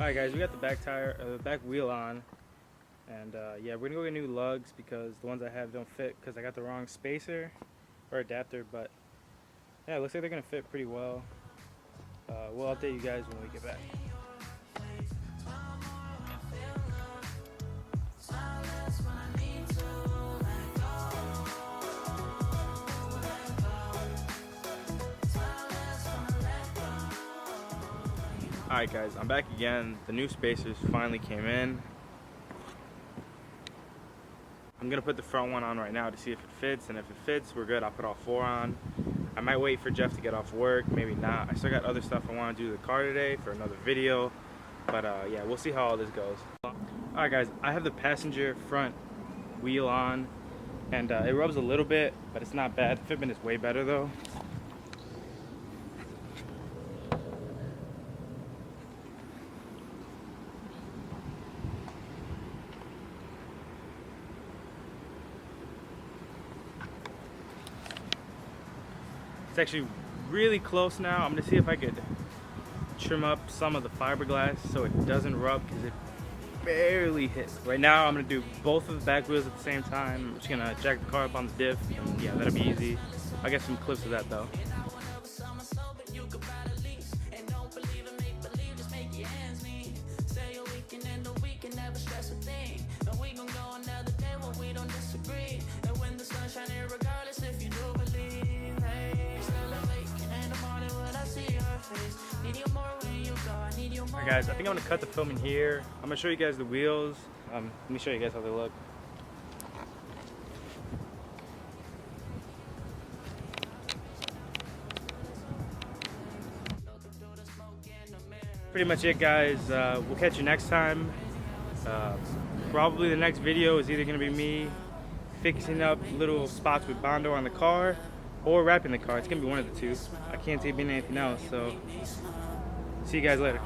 Alright guys, we got the back wheel on, and yeah, we're gonna go get new lugs because the ones I have don't fit because I got the wrong spacer or adapter. But yeah, it looks like they're gonna fit pretty well. We'll update you guys when we get back. Alright guys, I'm back again. The new spacers finally came in. I'm gonna put the front one on right now to see if it fits, and if it fits, we're good. I'll put all four on. I might wait for Jeff to get off work, maybe not. I still got other stuff I want to do to the car today for another video, but yeah, we'll see how all this goes. Alright guys, I have the passenger front wheel on, and it rubs a little bit, but it's not bad. The fitment is way better though. It's actually really close now. I'm gonna see if I could trim up some of the fiberglass so it doesn't rub, because it barely hits. Right now I'm gonna do both of the back wheels at the same time. I'm just gonna jack the car up on the diff, and yeah, that'll be easy. I'll get some clips of that though. Alright guys, I think I'm gonna cut the filming here. I'm gonna show you guys the wheels. Let me show you guys how they look. Pretty much it guys. We'll catch you next time. Probably the next video is either gonna be me fixing up little spots with Bondo on the car or wrapping the car. It's gonna be one of the two. I can't see it being anything else, so see you guys later.